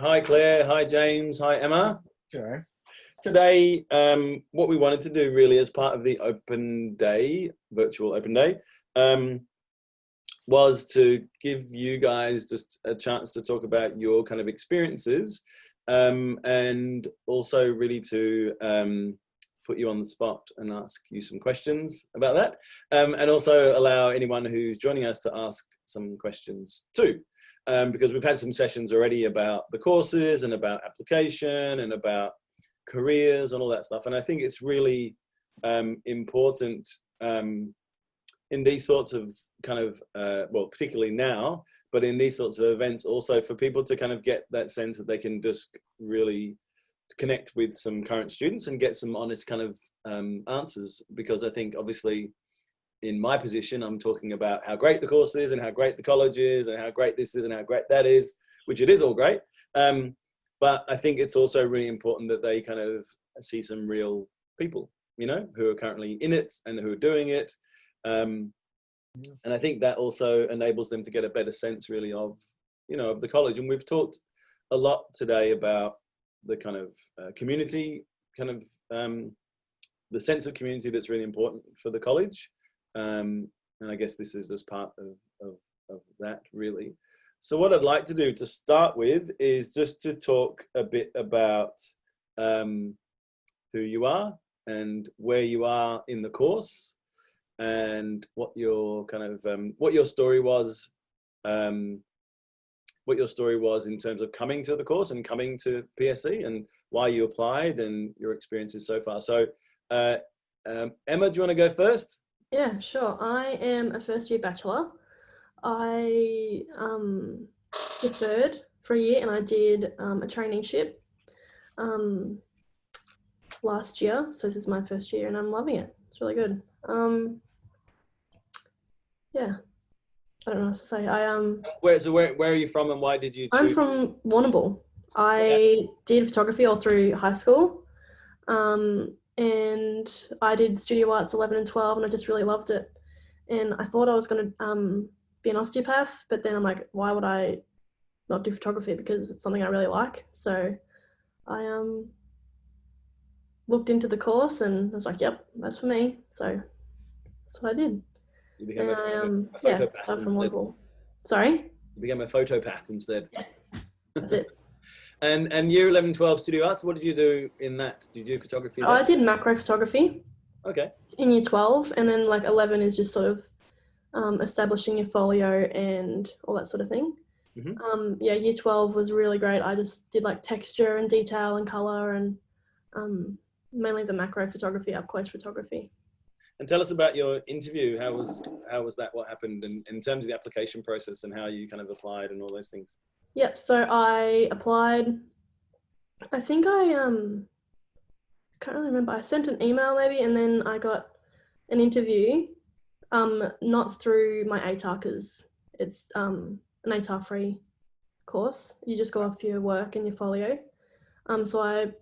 Hi Claire, hi James, hi Emma. Okay. Today, what we wanted to do really as part of the open day, virtual open day, was to give you guys just a chance to talk about your kind of experiences, and also really to put you on the spot and ask you some questions about that, and also allow anyone who's joining us to ask some questions too. Because we've had some sessions already about the courses and about application and about careers and all that stuff. And I think it's really important in these sorts of kind of, well, particularly now, but in these sorts of events also for people to kind of get that sense that they can just really connect with some current students and get some honest kind of answers. Because I think obviously, in my position, I'm talking about how great the course is and how great the college is and how great this is and how great that is, which it is all great. But I think it's also really important that they kind of see some real people, you know, who are currently in it and who are doing it. And I think that also enables them to get a better sense really of, you know, of the college. And we've talked a lot today about the kind of community, kind of the sense of community that's really important for the college. And I guess this is just part of that really. So what I'd like to do to start with is just to talk a bit about who you are and where you are in the course and what your kind of what your story was in terms of coming to the course and coming to PSC and why you applied and your experiences so far. So Emma, do you want to go first? Yeah, sure. I am a first year bachelor. I deferred for a year and I did a traineeship last year. So this is my first year and I'm loving it. It's really good. Yeah, I don't know what to say. Where are you from and why did you choose? I'm from Warrnambool. I did photography all through high school. And I did studio arts 11 and 12 and I just really loved it. And I thought I was going to be an osteopath, but then I'm like, why would I not do photography? Because it's something I really like. So I looked into the course and I was like, yep, that's for me. So that's what I did. You became and a photopath so from instead. Warrnambool. Sorry? You became a photopath instead. Yeah, that's it. And year 11, 12 studio arts, what did you do in that? Did you do photography? I did macro photography. Okay. In year 12, and then like 11 is just sort of establishing your folio and all that sort of thing. Mm-hmm. Yeah, year 12 was really great. I just did like texture and detail and color and mainly the macro photography, up close photography. And tell us about your interview. How was that? What happened in terms of the application process and how you kind of applied and all those things? Yep. So I applied. I think I can't really remember. I sent an email maybe, and then I got an interview. Not through my ATAR because it's an ATAR-free course. You just go off your work and your folio. So I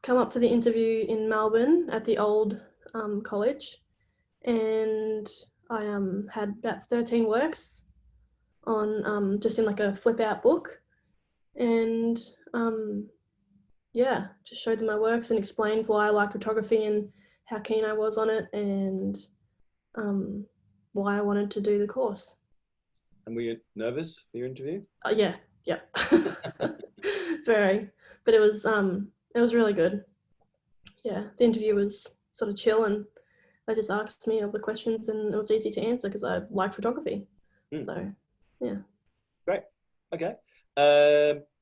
come up to the interview in Melbourne at the old college, and I had about 13 works on just in like a flip out book, and yeah, just showed them my works and explained why I liked photography and how keen I was on it and why I wanted to do the course. And were you nervous for your interview? Yeah. Very, but it was really good. Yeah, the interview was sort of chill and they just asked me all the questions and it was easy to answer because I like photography. So, yeah. Great. Okay.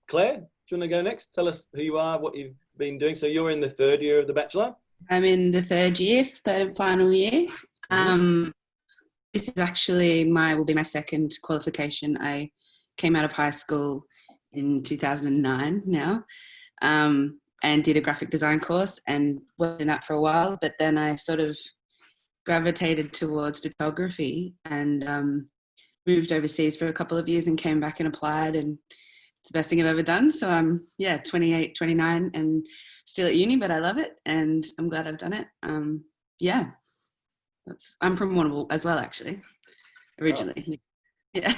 Claire, do you want to go next? Tell us who you are, what you've been doing. So you're in the third year of the Bachelor? I'm in the third year, third final year. This is actually will be my second qualification. I came out of high school in 2009 now, and did a graphic design course and was in that for a while, but then I sort of gravitated towards photography and moved overseas for a couple of years and came back and applied, and it's the best thing I've ever done. So I'm 28, 29 and still at uni, but I love it and I'm glad I've done it. I'm from Warrnambool as well, actually, originally. Oh. Yeah.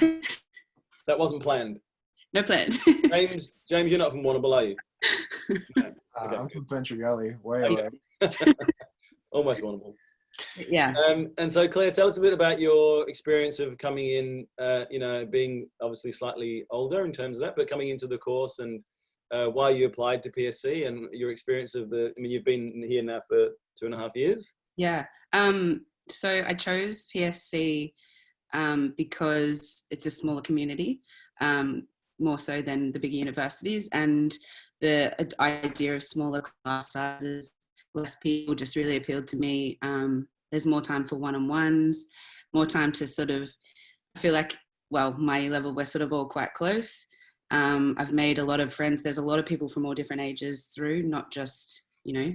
That wasn't planned. No plan. James, you're not from Warrnambool, are you? No. Okay, I'm good. from Bentry Gully, way Oh, away. yeah. Almost Warrnambool. Yeah. And so, Claire, tell us a bit about your experience of coming in, being obviously slightly older in terms of that, but coming into the course and why you applied to PSC and your experience of you've been here now for 2.5 years. Yeah. So I chose PSC because it's a smaller community, more so than the bigger universities, and the idea of smaller class sizes, less people, just really appealed to me. There's more time for one-on-ones, more time to sort of, I feel like, well, my level, we're sort of all quite close. I've made a lot of friends. There's a lot of people from all different ages through, not just,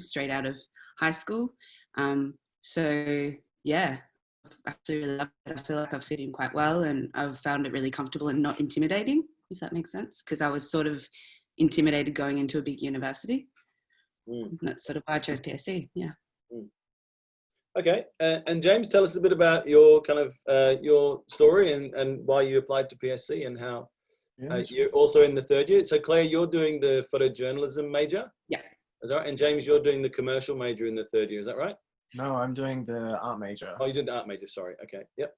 straight out of high school. So yeah, I actually really love it. I feel like I've fit in quite well, and I've found it really comfortable and not intimidating, if that makes sense, because I was sort of intimidated going into a big university. And that's sort of why I chose PSC. Yeah. Okay, and James, tell us a bit about your kind of your story and why you applied to PSC and how you're also in the 3rd year. So Claire, you're doing the photojournalism major. Yeah. Is that right? And James, you're doing the commercial major in the 3rd year. Is that right? No, I'm doing the art major. Oh, you did the art major. Sorry. Okay. Yep.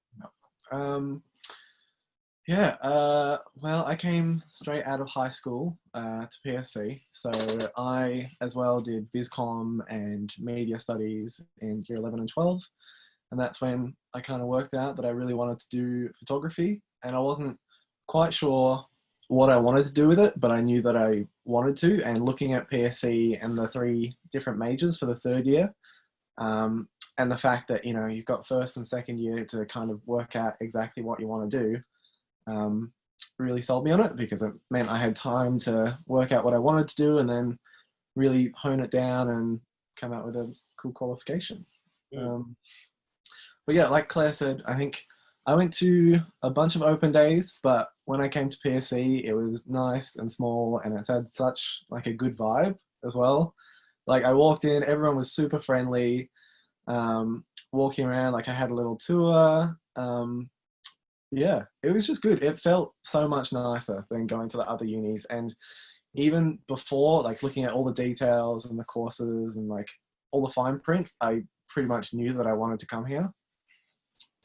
Well, I came straight out of high school to PSC, so I as well did BizCom and media studies in year 11 and 12, and that's when I kind of worked out that I really wanted to do photography, and I wasn't quite sure what I wanted to do with it, but I knew that I wanted to, and looking at PSC and the 3 different majors for the 3rd year, and the fact that, you've got 1st and 2nd year to kind of work out exactly what you want to do, really sold me on it, because it meant I had time to work out what I wanted to do and then really hone it down and come out with a cool qualification. But yeah, like Claire said, I think I went to a bunch of open days, but when I came to PSC, it was nice and small, and it had such like a good vibe as well. Like I walked in, everyone was super friendly, walking around, like I had a little tour. Yeah, it was just good. It felt so much nicer than going to the other unis. And even before, like looking at all the details and the courses and like all the fine print, I pretty much knew that I wanted to come here.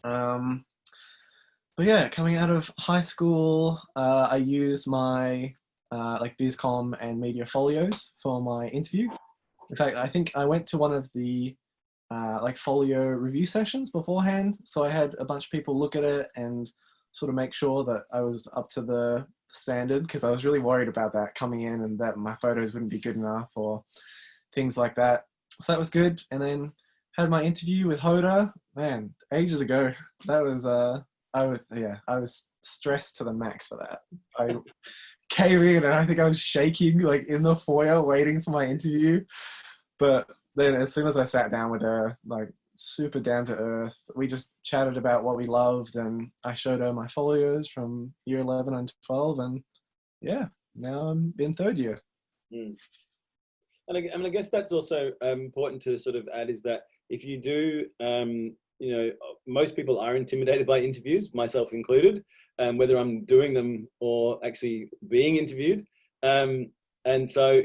But yeah, coming out of high school, I used my like BizCom and media folios for my interview. In fact, I think I went to one of the like folio review sessions beforehand. So I had a bunch of people look at it and sort of make sure that I was up to the standard, because I was really worried about that coming in and that my photos wouldn't be good enough or things like that. So that was good. And then had my interview with Hoda, man, ages ago. That was, I was stressed to the max for that. I came in and I think I was shaking like in the foyer waiting for my interview. But then as soon as I sat down with her, like super down to earth, we just chatted about what we loved, and I showed her my folios from year 11 and 12, and yeah, now I'm in 3rd year. And I guess that's also important to sort of add, is that if you do, most people are intimidated by interviews, myself included, whether I'm doing them or actually being interviewed. And so,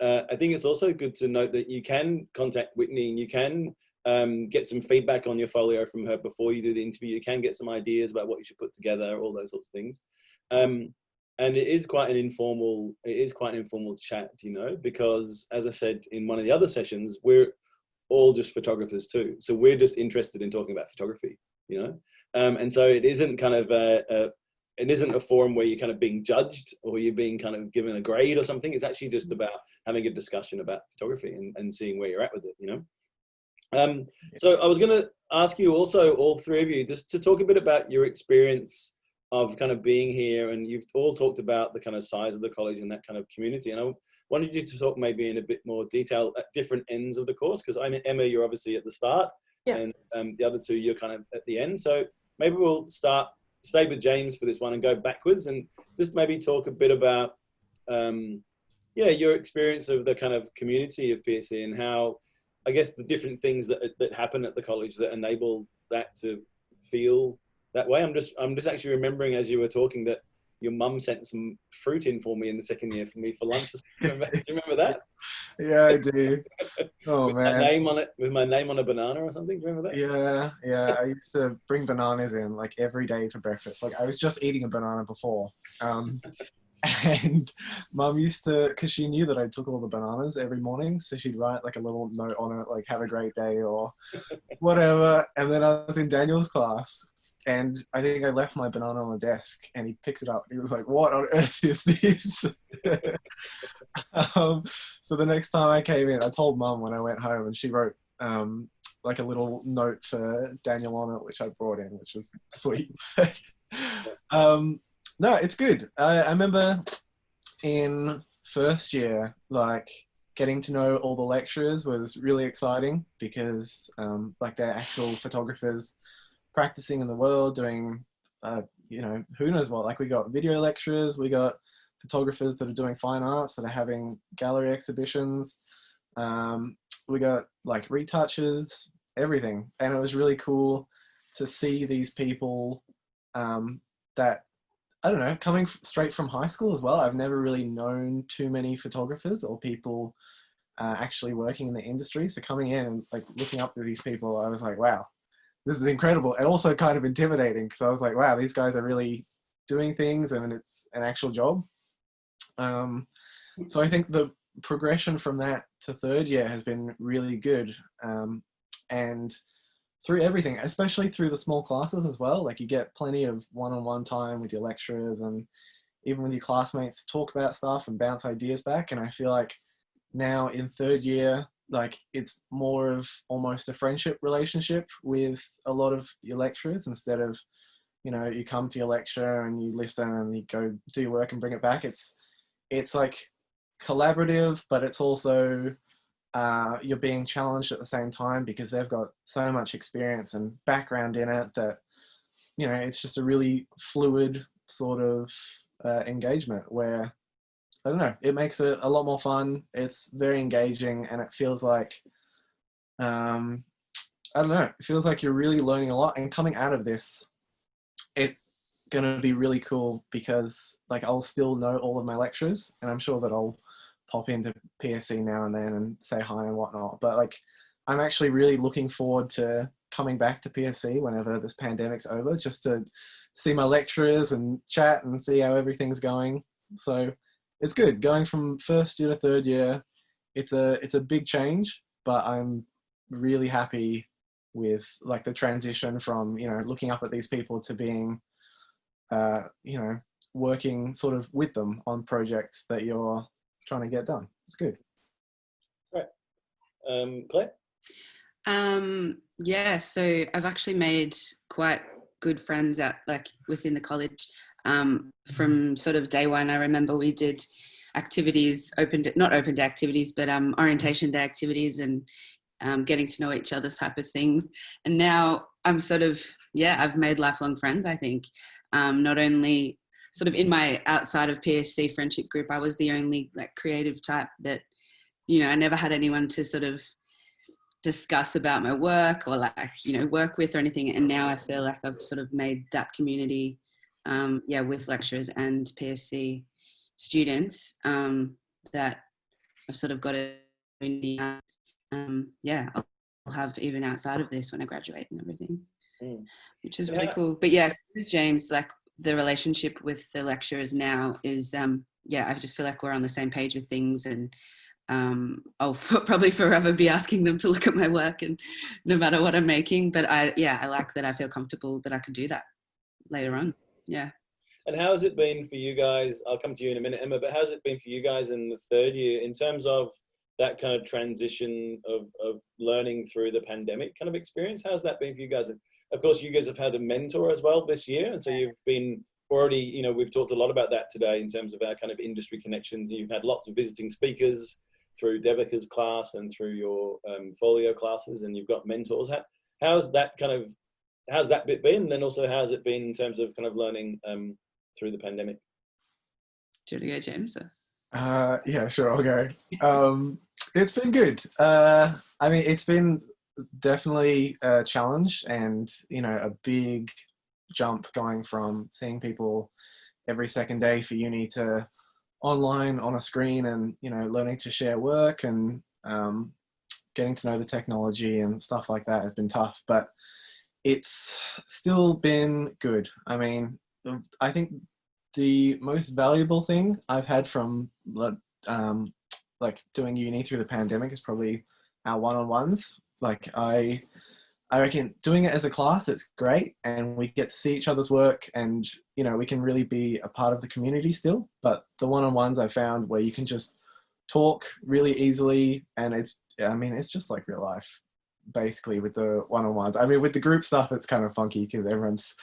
I think it's also good to note that you can contact Whitney and you can get some feedback on your folio from her before you do the interview. You can get some ideas about what you should put together, all those sorts of things. And it is quite an informal chat, because as I said in one of the other sessions, we're all just photographers too. So we're just interested in talking about photography, and so it isn't kind of it isn't a forum where you're kind of being judged or you're being kind of given a grade or something. It's actually just about having a discussion about photography and seeing where you're at with it, So I was going to ask you also, all 3 of you, just to talk a bit about your experience of kind of being here. And you've all talked about the kind of size of the college and that kind of community. And I wanted you to talk maybe in a bit more detail at different ends of the course, because Emma, you're obviously at the start, and the other 2, you're kind of at the end. So maybe we'll stay with James for this one and go backwards, and just maybe talk a bit about, your experience of the kind of community of PSC and how, I guess, the different things that happen at the college that enable that to feel that way. I'm just actually remembering as you were talking that your mum sent some fruit in for me in the second year for me for lunch. Do you remember that? Yeah, I do. Oh With my man. name on it, with my name on a banana or something. Do you remember that? Yeah. I used to bring bananas in like every day for breakfast. Like I was just eating a banana before. And mum used to, because she knew that I took all the bananas every morning, so she'd write like a little note on it, like "Have a great day" or whatever. And then I was in Daniel's class, and I think I left my banana on the desk, and he picks it up. He was like, "What on earth is this?" So the next time I came in, I told mum when I went home, and she wrote like a little note for Daniel on it, which I brought in, which was sweet. No, it's good. I remember in first year, like getting to know all the lecturers was really exciting because like they're actual photographers practicing in the world, doing you know, who knows what. Like we got video lecturers, we got photographers that are doing fine arts, that are having gallery exhibitions. We got like retouchers, everything. And it was really cool to see these people that, I don't know, coming straight from high school as well. I've never really known too many photographers or people actually working in the industry. So coming in and like looking up to these people, I was like, wow, this is incredible. And also kind of intimidating because I was like, wow, these guys are really doing things and it's an actual job. So I think the progression from that to third year has been really good. And through everything, especially through the small classes as well, like you get plenty of one-on-one time with your lecturers and even with your classmates to talk about stuff and bounce ideas back. And I feel like now in third year, like it's more of almost a friendship relationship with a lot of your lecturers instead of, you know, you come to your lecture and you listen and you go do your work and bring it back. It's like collaborative, but it's also you're being challenged at the same time because they've got so much experience and background in it that, you know, it's just a really fluid sort of engagement where, I don't know, it makes it a lot more fun. It's very engaging and it feels like, I don't know, it feels like you're really learning a lot. And coming out of this, it's going to be really cool because like I'll still know all of my lecturers and I'm sure that I'll pop into PSC now and then and say hi and whatnot. But like, I'm actually really looking forward to coming back to PSC whenever this pandemic's over, just to see my lecturers and chat and see how everything's going. So it's good going from first year to third year. It's a big change, but I'm really happy with like the transition from, you know, looking up at these people to being, you know, working sort of with them on projects that you're trying to get done. It's good. Right. Claire? Yeah, so I've actually made quite good friends out like within the college. From sort of day one, I remember we did activities, not open day activities, but orientation day activities and getting to know each other type of things. And now I'm sort of, I've made lifelong friends, I think. Not only sort of in my outside of PSC friendship group, I was the only like creative type that, you know, I never had anyone to sort of discuss about my work or like, you know, work with or anything. And now I feel like I've sort of made that community, with lecturers and PSC students that I've sort of got a community. I'll have even outside of this when I graduate and everything, which is really cool. But yes, James, like the relationship with the lecturers now is, I just feel like we're on the same page with things and I'll probably forever be asking them to look at my work and no matter what I'm making. But I like that I feel comfortable that I could do that later on. Yeah. And how has it been for you guys? I'll come to you in a minute, Emma, but how's it been for you guys in the third year in terms of that kind of transition of learning through the pandemic kind of experience? How's that been for you guys? Of course, you guys have had a mentor as well this year. And so you've been already, you know, we've talked a lot about that today in terms of our kind of industry connections. You've had lots of visiting speakers through Devika's class and through your folio classes, and you've got mentors. How's that bit been? And then also, how's it been in terms of kind of learning through the pandemic? Do you want to go, James? Yeah, sure, I'll go. It's been good. I mean, it's been definitely a challenge and, you know, a big jump going from seeing people every second day for uni to online on a screen, and learning to share work and getting to know the technology and stuff like that has been tough, but it's still been good. I mean, I think the most valuable thing I've had from like doing uni through the pandemic is probably our one-on-ones. Like I reckon doing it as a class, it's great, and we get to see each other's work, and we can really be a part of the community still. But the one-on-ones I found where you can just talk really easily, and it's just like real life, basically, with the one-on-ones. I mean, with the group stuff, it's kind of funky because everyone's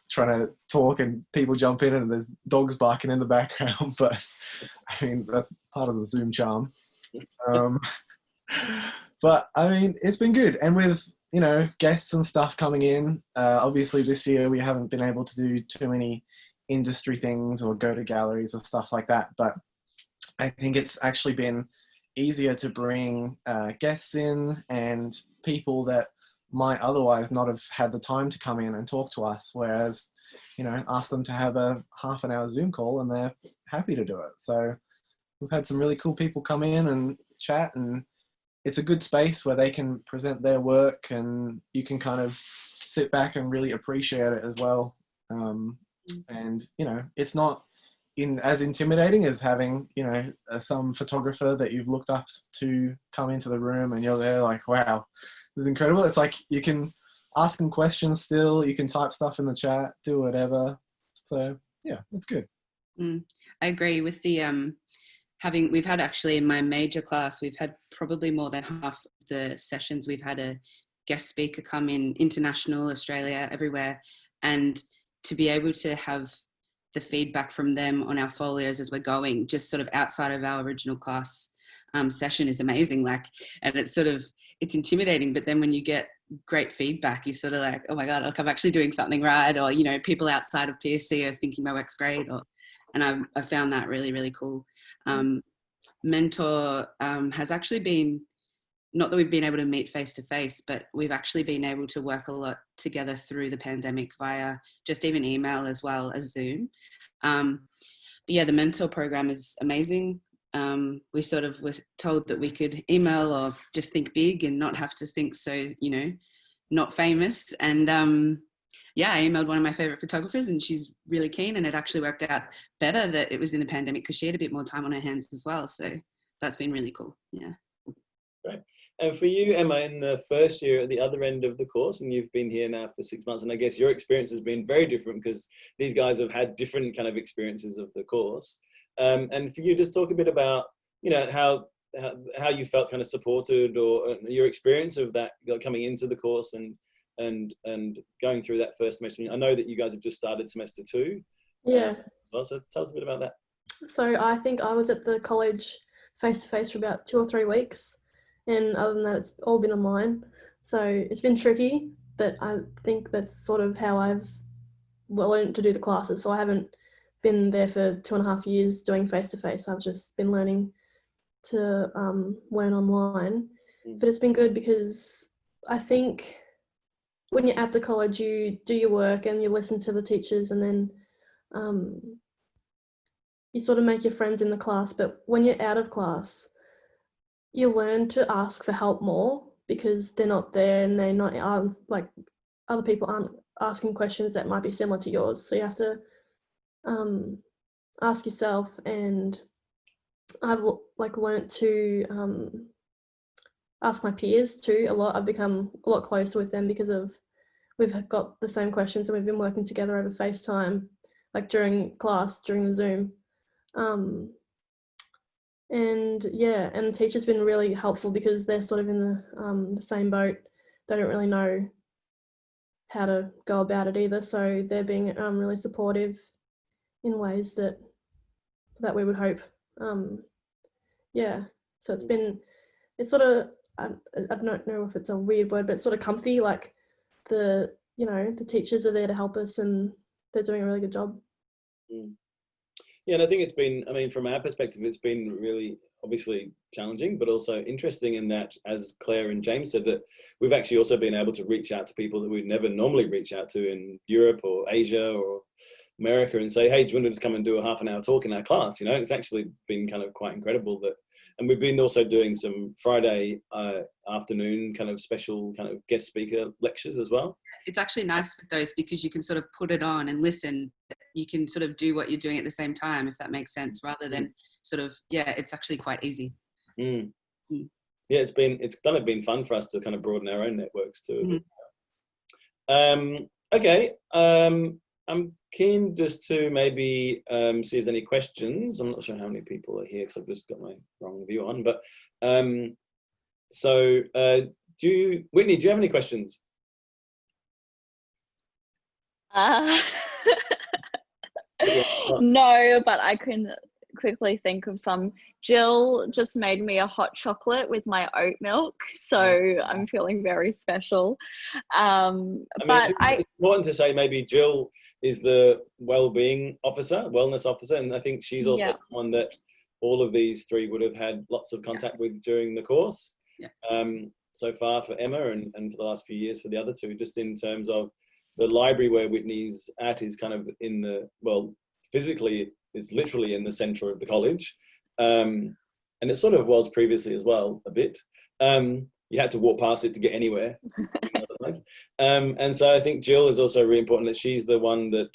trying to talk and people jump in and there's dogs barking in the background, but I mean, that's part of the Zoom charm. But I mean, it's been good. And with, guests and stuff coming in, obviously this year we haven't been able to do too many industry things or go to galleries or stuff like that. But I think it's actually been easier to bring guests in and people that might otherwise not have had the time to come in and talk to us, whereas ask them to have a half an hour Zoom call and they're happy to do it. So we've had some really cool people come in and chat, and it's a good space where they can present their work and you can kind of sit back and really appreciate it as well. And it's not as intimidating as having some photographer that you've looked up to come into the room and you're there like, wow, this is incredible. It's like you can ask them questions still, you can type stuff in the chat, do whatever. So yeah, it's good. I agree with the we've had actually in my major class, we've had probably more than half of the sessions we've had a guest speaker come in, international, Australia, everywhere, and to be able to have the feedback from them on our folios as we're going, just sort of outside of our original class session, is amazing. And it's intimidating, but then when you get great feedback, you're sort of like, oh my God, I'm actually doing something right. Or, people outside of PSC are thinking my work's great. And I found that really, really cool. Mentor has actually been, not that we've been able to meet face to face, but we've actually been able to work a lot together through the pandemic via just even email as well as Zoom. But yeah, the mentor program is amazing. We sort of were told that we could email or just think big and not have to think so, not famous. And I emailed one of my favorite photographers and she's really keen, and it actually worked out better that it was in the pandemic because she had a bit more time on her hands as well. So that's been really cool. Yeah. Great. And for you, Emma, in the first year at the other end of the course, and you've been here now for 6 months, and I guess your experience has been very different because these guys have had different kind of experiences of the course. And for you, just talk a bit about, how you felt kind of supported, or your experience of that coming into the course and going through that first semester. I know that you guys have just started semester 2. Yeah. As well, so tell us a bit about that. So I think I was at the college face-to-face for about 2 or 3 weeks. And other than that, it's all been online. So it's been tricky, but I think that's sort of how I've learned to do the classes. So I haven't been there for 2.5 years doing face-to-face. I've just been learning to learn online. But it's been good because I think when you're at the college, you do your work and you listen to the teachers, and then you sort of make your friends in the class. But when you're out of class, you learn to ask for help more because they're not there and they're not like other people aren't asking questions that might be similar to yours. So you have to ask yourself, and I've learnt to ask my peers too a lot. I've become a lot closer with them because we've got the same questions and we've been working together over FaceTime, like during class, during the Zoom. And the teacher's been really helpful because they're sort of in the same boat. They don't really know how to go about it either, so they're being really supportive in ways that we would hope. So it's sort of, I don't know if it's a weird word, but it's sort of comfy. Like the teachers are there to help us and they're doing a really good job. Yeah, and I think it's been, from our perspective, it's been really obviously challenging, but also interesting in that, as Claire and James said, that we've actually also been able to reach out to people that we'd never normally reach out to in Europe or Asia or America and say, hey, do you want to just come and do a half an hour talk in our class? You know, it's actually been kind of quite incredible that, and we've been also doing some Friday afternoon kind of special kind of guest speaker lectures as well. It's actually nice with those because you can sort of put it on and listen. You can sort of do what you're doing at the same time, if that makes sense, rather than sort of, it's actually quite easy. Yeah, it's kind of been fun for us to kind of broaden our own networks too. Okay. I'm keen just to maybe see if there's any questions. I'm not sure how many people are here because I've just got my wrong view on. But Whitney, do you have any questions? No, but I can quickly think of some. Jill just made me a hot chocolate with my oat milk, so I'm feeling very special. It's important to say maybe Jill is the wellness officer, and I think she's also someone that all of these three would have had lots of contact with during the course. So far for Emma and for the last few years for the other two, just in terms of the library where Whitney's at is kind of physically it's literally in the center of the college. And it sort of was previously as well, a bit. You had to walk past it to get anywhere. And so I think Jill is also really important that she's the one that,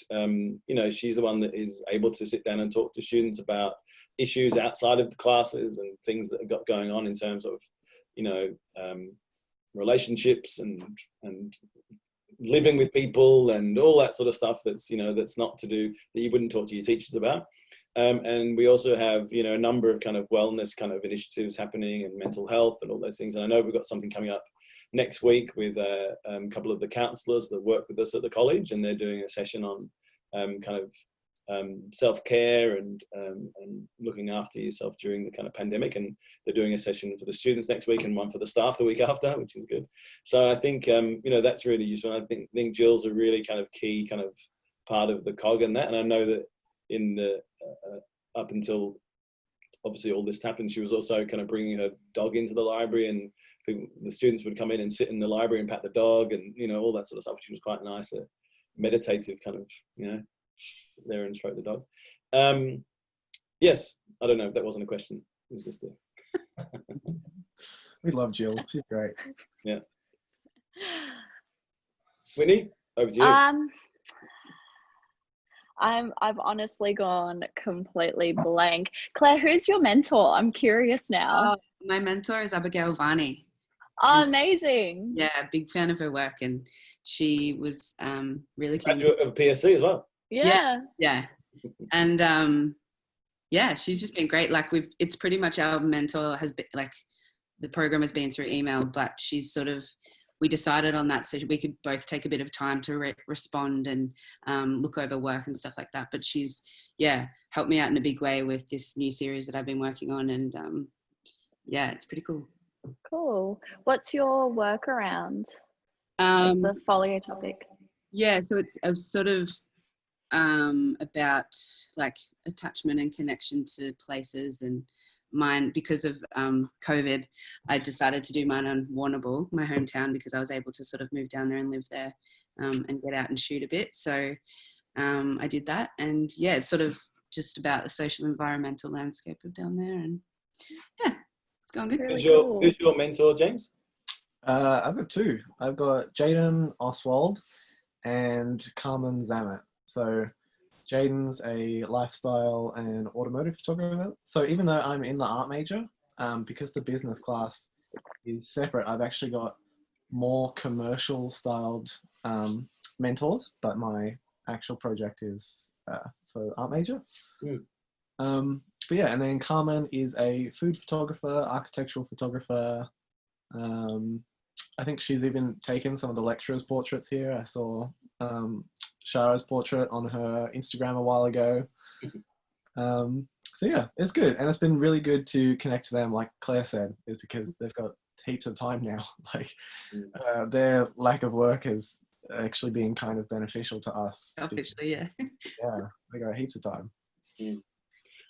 she's the one that is able to sit down and talk to students about issues outside of the classes and things that have got going on in terms of, relationships and living with people and all that sort of stuff that's not to do, that you wouldn't talk to your teachers about. And we also have, a number of kind of wellness kind of initiatives happening and mental health and all those things. And I know we've got something coming up next week with a couple of the counsellors that work with us at the college, and they're doing a session on self-care and looking after yourself during the kind of pandemic. And they're doing a session for the students next week and one for the staff the week after, which is good. So I think, that's really useful. I think Jill's a really kind of key kind of part of the cog in that. And I know that in the up until obviously all this happened, she was also kind of bringing her dog into the library, and the students would come in and sit in the library and pat the dog and all that sort of stuff, which was quite nice, a meditative kind of sit there and stroke the dog. Yes, I don't know if that wasn't a question, it was just a We love Jill, she's great. Yeah. Whitney, over to you. I've honestly gone completely blank. Claire, who's your mentor? I'm curious now. My mentor is Abigail Varney. Oh, amazing. Yeah, big fan of her work, and she was really keen. Graduate of PSC as well. Yeah. And she's just been great. Like it's pretty much our mentor has been, like, the program has been through email, but she's sort of, we decided on that so we could both take a bit of time to respond and look over work and stuff like that. But she's, helped me out in a big way with this new series that I've been working on. And it's pretty cool. Cool. What's your work around the folio topic? Yeah, so it's sort of about like attachment and connection to places, and mine, because of COVID, I decided to do mine on Warrnambool, my hometown, because I was able to sort of move down there and live there and get out and shoot a bit. So I did that, and it's sort of just about the social environmental landscape of down there, and it's going good. Who's your mentor, James? I've got two. I've got Jaden Oswald and Carmen Zamet. So Jaden's a lifestyle and automotive photographer. So even though I'm in the art major, because the business class is separate, I've actually got more commercial styled mentors, but my actual project is for art major. But and then Carmen is a food photographer, architectural photographer. I think she's even taken some of the lecturers' portraits here. I saw Shara's portrait on her Instagram a while ago. So it's good, and it's been really good to connect to them, like Claire said, is because they've got heaps of time now. Like their lack of work has actually been kind of beneficial to us. Selfishly, they got heaps of time.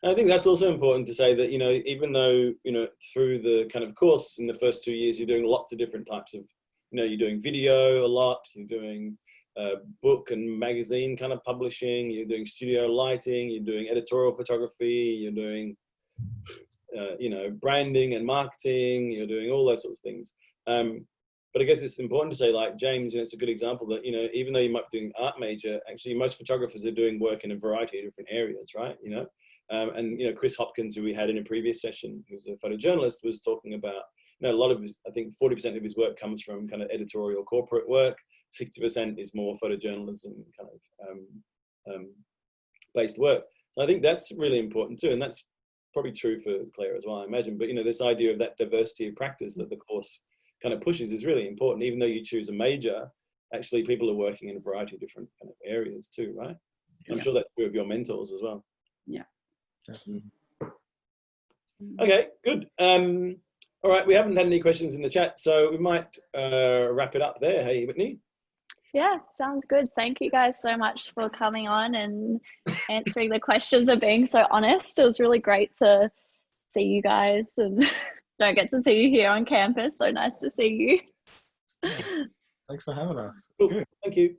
I think that's also important to say that, you know, even though, you know, through the kind of course in the first 2 years, you're doing lots of different types of, you know, you're doing video a lot, you're doing book and magazine kind of publishing, you're doing studio lighting, you're doing editorial photography, you're doing, you know, branding and marketing, you're doing all those sorts of things. But I guess it's important to say, like James, you know, it's a good example that, you know, even though you might be doing art major, actually most photographers are doing work in a variety of different areas, right? You know, and, you know, Chris Hopkins, who we had in a previous session, who's a photojournalist, was talking about, you know, a lot of his, I think 40% of his work comes from kind of editorial corporate work, 60% is more photojournalism kind of based work. So I think that's really important too. And that's probably true for Claire as well, I imagine. But, you know, this idea of that diversity of practice that the course kind of pushes is really important. Even though you choose a major, actually people are working in a variety of different kind of areas too, right? I'm sure that's true of your mentors as well. Yeah. Okay, good. All right, we haven't had any questions in the chat, so we might wrap it up there. Hey, Whitney? Yeah, sounds good. Thank you guys so much for coming on and answering the questions and being so honest. It was really great to see you guys, and don't get to see you here on campus. So nice to see you. Yeah. Thanks for having us. Cool. Good. Thank you.